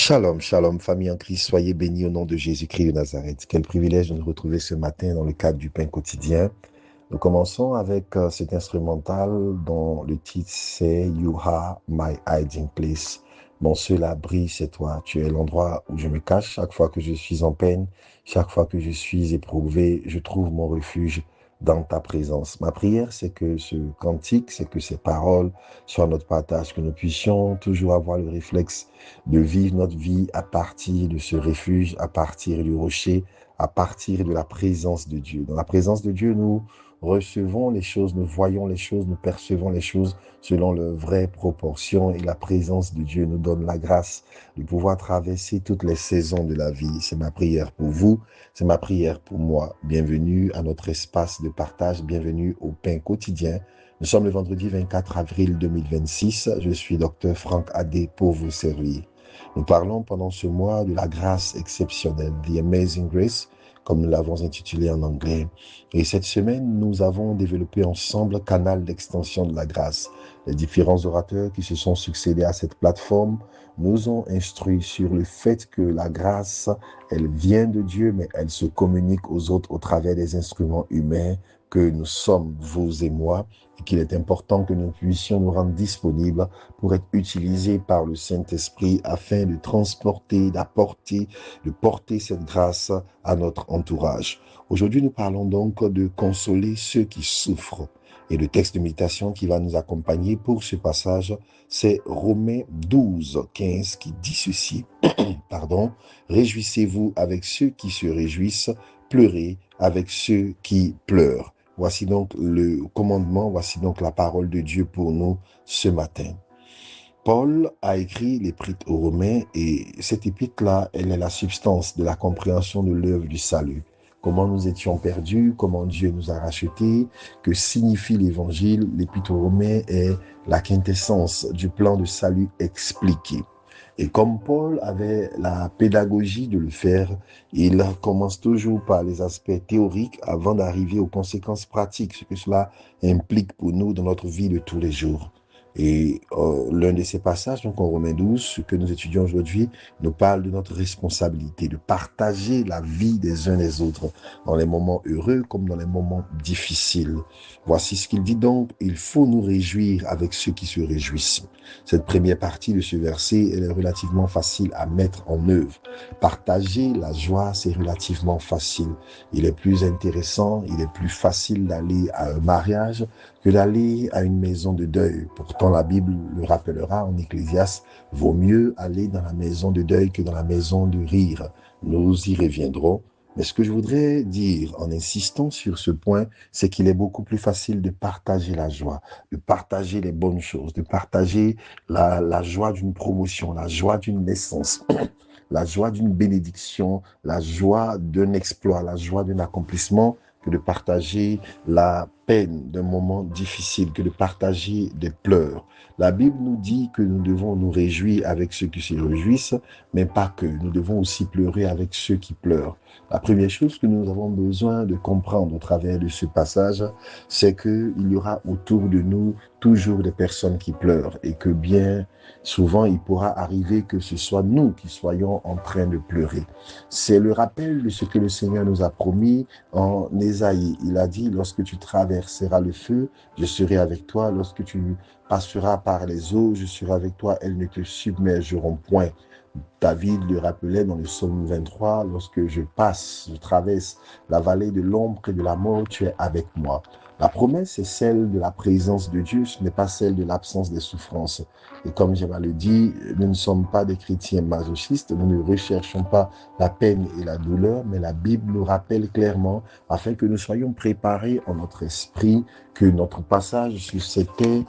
Shalom, shalom, famille en Christ, soyez bénis au nom de Jésus-Christ de Nazareth. Quel privilège de nous retrouver ce matin dans le cadre du pain quotidien. Nous commençons avec cet instrumental dont le titre c'est You Are My Hiding Place. Mon seul abri, c'est toi. Tu es l'endroit où je me cache chaque fois que je suis en peine, chaque fois que je suis éprouvé, je trouve mon refuge dans ta présence. Ma prière, c'est que ce cantique, c'est que ces paroles soient notre partage, que nous puissions toujours avoir le réflexe de vivre notre vie à partir de ce refuge, à partir du rocher, à partir de la présence de Dieu. Dans la présence de Dieu, nous recevons les choses, nous voyons les choses, nous percevons les choses selon leurs vraies proportions et la présence de Dieu nous donne la grâce de pouvoir traverser toutes les saisons de la vie. C'est ma prière pour vous, c'est ma prière pour moi. Bienvenue à notre espace de partage, bienvenue au pain quotidien. Nous sommes le vendredi 24 avril 2026. Je suis Dr Frank Adé pour vous servir. Nous parlons pendant ce mois de la grâce exceptionnelle, The Amazing Grace, comme nous l'avons intitulé en anglais. Et cette semaine, nous avons développé ensemble Canal d'extension de la grâce. Les différents orateurs qui se sont succédés à cette plateforme nous ont instruits sur le fait que la grâce, elle vient de Dieu, mais elle se communique aux autres au travers des instruments humains que nous sommes, vous et moi, et qu'il est important que nous puissions nous rendre disponibles pour être utilisés par le Saint-Esprit afin de transporter, d'apporter, de porter cette grâce à notre entourage. Aujourd'hui, nous parlons donc de consoler ceux qui souffrent. Et le texte de méditation qui va nous accompagner pour ce passage, c'est Romains 12, 15 qui dit ceci. Pardon, réjouissez-vous avec ceux qui se réjouissent, pleurez avec ceux qui pleurent. Voici donc le commandement, voici donc la parole de Dieu pour nous ce matin. Paul a écrit l'épître aux Romains et cette épître-là, elle est la substance de la compréhension de l'œuvre du salut. Comment nous étions perdus, comment Dieu nous a rachetés, que signifie l'évangile. L'épître aux Romains est la quintessence du plan de salut expliqué. Et comme Paul avait la pédagogie de le faire, il commence toujours par les aspects théoriques avant d'arriver aux conséquences pratiques, ce que cela implique pour nous dans notre vie de tous les jours. Et l'un de ces passages, donc en Romains 12, ce que nous étudions aujourd'hui, nous parle de notre responsabilité, de partager la vie des uns des autres, dans les moments heureux comme dans les moments difficiles. Voici ce qu'il dit donc, il faut nous réjouir avec ceux qui se réjouissent. Cette première partie de ce verset, elle est relativement facile à mettre en œuvre. Partager la joie, c'est relativement facile. Il est plus intéressant, il est plus facile d'aller à un mariage que d'aller à une maison de deuil. Pourtant, la Bible le rappellera en Ecclésiaste, vaut mieux aller dans la maison de deuil que dans la maison de rire. Nous y reviendrons. Mais ce que je voudrais dire en insistant sur ce point, c'est qu'il est beaucoup plus facile de partager la joie, de partager les bonnes choses, de partager la joie d'une promotion, la joie d'une naissance, la joie d'une bénédiction, la joie d'un exploit, la joie d'un accomplissement, que de partager la peine d'un moment difficile, que de partager des pleurs. La Bible nous dit que nous devons nous réjouir avec ceux qui se réjouissent, mais pas que. Nous devons aussi pleurer avec ceux qui pleurent. La première chose que nous avons besoin de comprendre au travers de ce passage, c'est qu'il y aura autour de nous toujours des personnes qui pleurent et que bien souvent il pourra arriver que ce soit nous qui soyons en train de pleurer. C'est le rappel de ce que le Seigneur nous a promis en Ésaïe. Il a dit, lorsque tu traverseras le feu, je serai avec toi. Lorsque tu passeras par les eaux, je serai avec toi. Elles ne te submergeront point. David le rappelait dans le psaume 23, lorsque je traverse la vallée de l'ombre et de la mort, tu es avec moi. La promesse est celle de la présence de Dieu, ce n'est pas celle de l'absence des souffrances. Et comme Jésus le dit, nous ne sommes pas des chrétiens masochistes, nous ne recherchons pas la peine et la douleur, mais la Bible nous rappelle clairement, afin que nous soyons préparés en notre esprit, que notre passage sur cette terre,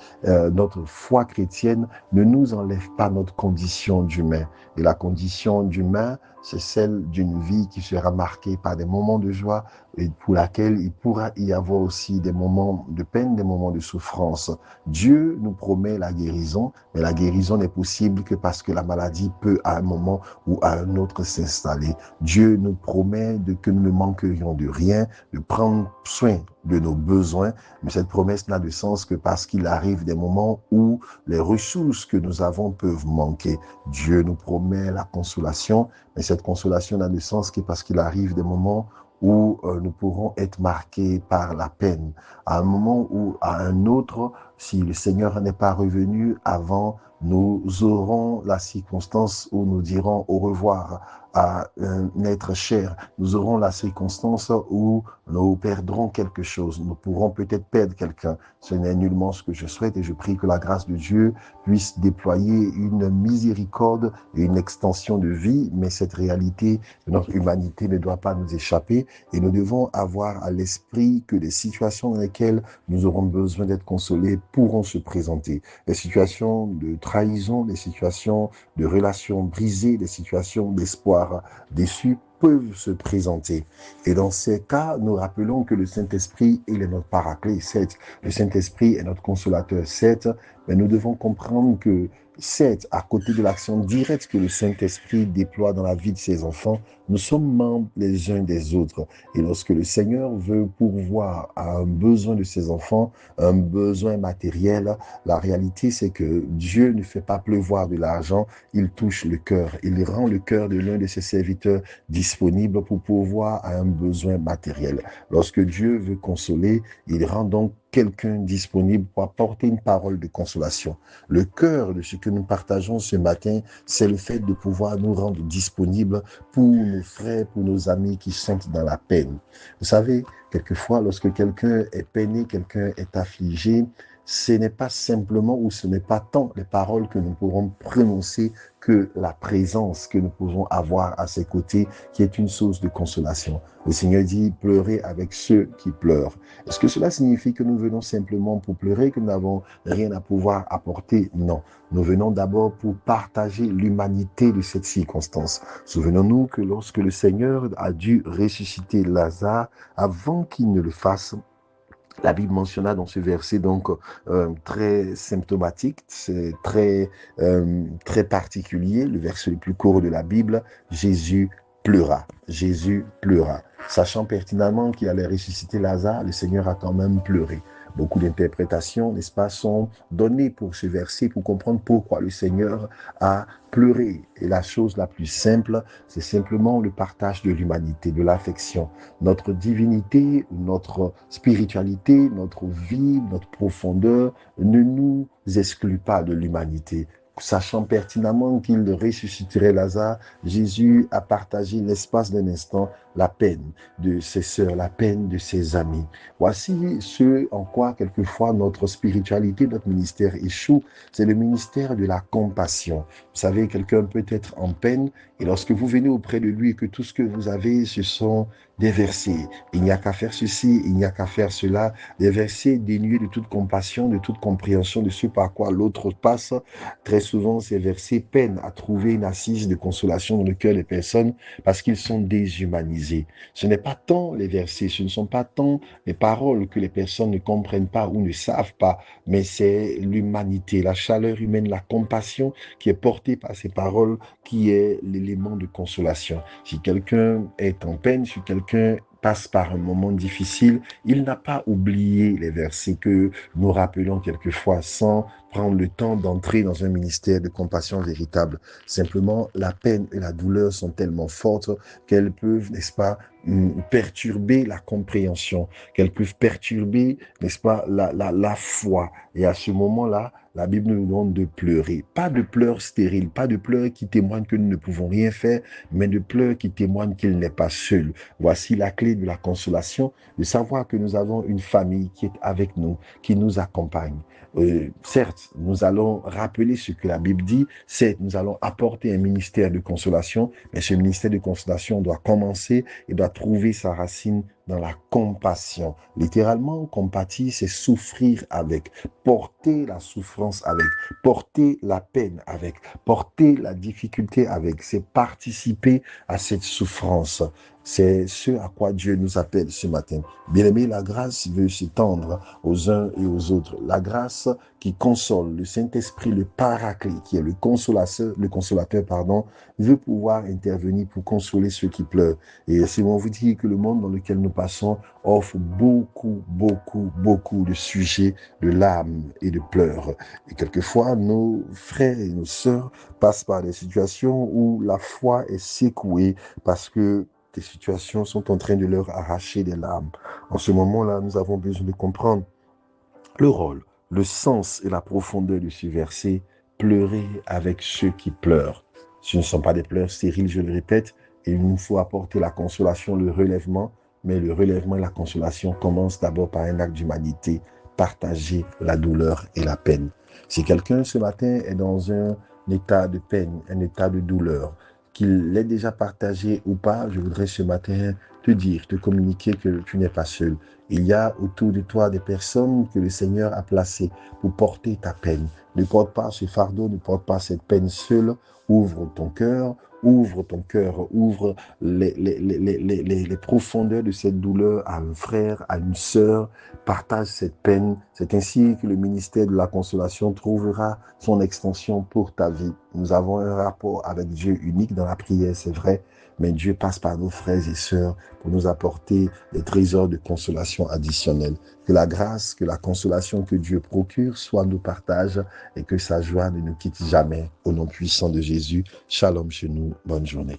notre foi chrétienne, ne nous enlève pas notre condition d'humain. Et la condition d'humain, c'est celle d'une vie qui sera marquée par des moments de joie et pour laquelle il pourra y avoir aussi des moments de peine, des moments de souffrance. Dieu nous promet la guérison, mais la guérison n'est possible que parce que la maladie peut à un moment ou à un autre s'installer. Dieu nous promet que nous ne manquerions de rien, de prendre soin de nos besoins, mais cette promesse n'a de sens que parce qu'il arrive des moments où les ressources que nous avons peuvent manquer. Dieu nous promet la consolation, mais cette consolation n'a de sens que parce qu'il arrive des moments où nous pourrons être marqués par la peine. À un moment ou à un autre, si le Seigneur n'est pas revenu avant, nous aurons la circonstance où nous dirons au revoir à un être cher. Nous aurons la circonstance où nous perdrons quelque chose. Nous pourrons peut-être perdre quelqu'un. Ce n'est nullement ce que je souhaite et je prie que la grâce de Dieu puisse déployer une miséricorde et une extension de vie, mais cette réalité de notre humanité ne doit pas nous échapper et nous devons avoir à l'esprit que les situations dans lesquelles nous aurons besoin d'être consolés pourront se présenter. Les situations de trahison, les situations de relations brisées, les situations d'espoir déçus peuvent se présenter. Et dans ces cas, nous rappelons que le Saint-Esprit, il est notre paraclet, certes. Le Saint-Esprit est notre consolateur, certes. Mais nous devons comprendre que, certes, à côté de l'action directe que le Saint-Esprit déploie dans la vie de ses enfants, nous sommes membres les uns des autres. Et lorsque le Seigneur veut pourvoir à un besoin de ses enfants, un besoin matériel, la réalité, c'est que Dieu ne fait pas pleuvoir de l'argent, il touche le cœur. Il rend le cœur de l'un de ses serviteurs disponible pour pourvoir à un besoin matériel. Lorsque Dieu veut consoler, il rend donc quelqu'un disponible pour apporter une parole de consolation. Le cœur de ce que nous partageons ce matin, c'est le fait de pouvoir nous rendre disponibles pour nos frères, pour nos amis qui sont dans la peine. Vous savez, quelquefois, lorsque quelqu'un est peiné, quelqu'un est affligé, ce n'est pas simplement ou ce n'est pas tant les paroles que nous pourrons prononcer que la présence que nous pouvons avoir à ses côtés qui est une source de consolation. Le Seigneur dit « pleurez avec ceux qui pleurent ». Est-ce que cela signifie que nous venons simplement pour pleurer, que nous n'avons rien à pouvoir apporter? Non. Nous venons d'abord pour partager l'humanité de cette circonstance. Souvenons-nous que lorsque le Seigneur a dû ressusciter Lazare, avant qu'il ne le fasse, la Bible mentionna dans ce verset donc très symptomatique, c'est très particulier, le verset le plus court de la Bible, Jésus pleura. Jésus pleura. Sachant pertinemment qu'il allait ressusciter Lazare, le Seigneur a quand même pleuré. Beaucoup d'interprétations, n'est-ce pas, sont données pour ce verset pour comprendre pourquoi le Seigneur a pleuré. Et la chose la plus simple, c'est simplement le partage de l'humanité, de l'affection. Notre divinité, notre spiritualité, notre vie, notre profondeur ne nous exclut pas de l'humanité. Sachant pertinemment qu'il ressusciterait Lazare, Jésus a partagé l'espace d'un instant la peine de ses sœurs, la peine de ses amis. Voici ce en quoi quelquefois notre spiritualité, notre ministère échoue, c'est le ministère de la compassion. Vous savez, quelqu'un peut être en peine et lorsque vous venez auprès de lui et que tout ce que vous avez, ce sont des versets. Il n'y a qu'à faire ceci, il n'y a qu'à faire cela. Des versets dénués de toute compassion, de toute compréhension de ce par quoi l'autre passe. Très souvent, ces versets peinent à trouver une assise de consolation dans le cœur des personnes parce qu'ils sont déshumanisés. Ce n'est pas tant les versets, ce ne sont pas tant les paroles que les personnes ne comprennent pas ou ne savent pas, mais c'est l'humanité, la chaleur humaine, la compassion qui est portée par ces paroles qui est l'élément de consolation. Si quelqu'un est en peine, si quelqu'un passe par un moment difficile, il n'a pas oublié les versets que nous rappelons quelquefois sans prendre le temps d'entrer dans un ministère de compassion véritable. Simplement, la peine et la douleur sont tellement fortes qu'elles peuvent, n'est-ce pas, perturber la compréhension, qu'elles peuvent perturber, n'est-ce pas, la foi. Et à ce moment-là, la Bible nous demande de pleurer. Pas de pleurs stériles, pas de pleurs qui témoignent que nous ne pouvons rien faire, mais de pleurs qui témoignent qu'il n'est pas seul. Voici la clé de la consolation, de savoir que nous avons une famille qui est avec nous, qui nous accompagne. Certes, nous allons rappeler ce que la Bible dit, certes, nous allons apporter un ministère de consolation, mais ce ministère de consolation doit commencer et doit trouver sa racine dans la compassion. Littéralement, compatir, c'est souffrir avec, porter la souffrance avec, porter la peine avec, porter la difficulté avec, c'est participer à cette souffrance. C'est ce à quoi Dieu nous appelle ce matin. Bien-aimé, la grâce veut s'étendre aux uns et aux autres. La grâce qui console, le Saint-Esprit, le Paraclet, qui est le consolateur, veut pouvoir intervenir pour consoler ceux qui pleurent. Et c'est bon vous dire que le monde dans lequel nous passons offre beaucoup de sujets de larmes et de pleurs. Et quelquefois, nos frères et nos sœurs passent par des situations où la foi est secouée parce que des situations sont en train de leur arracher des larmes. En ce moment-là, nous avons besoin de comprendre le rôle, le sens et la profondeur de ce verset, pleurer avec ceux qui pleurent. Ce ne sont pas des pleurs stériles, je le répète, et il nous faut apporter la consolation, le relèvement, mais le relèvement et la consolation commencent d'abord par un acte d'humanité, partager la douleur et la peine. Si quelqu'un ce matin est dans un état de peine, un état de douleur, qu'il l'ait déjà partagé ou pas, je voudrais ce matin te dire, te communiquer que tu n'es pas seul. Il y a autour de toi des personnes que le Seigneur a placées pour porter ta peine. Ne porte pas ce fardeau, ne porte pas cette peine seule. Ouvre ton cœur, ouvre les profondeurs de cette douleur à un frère, à une sœur. Partage cette peine. C'est ainsi que le ministère de la consolation trouvera son extension pour ta vie. Nous avons un rapport avec Dieu unique dans la prière, c'est vrai, mais Dieu passe par nos frères et sœurs pour nous apporter des trésors de consolation additionnels. Que la grâce, que la consolation que Dieu procure soit nous partage et que sa joie ne nous quitte jamais. Au nom puissant de Jésus, shalom chez nous, bonne journée.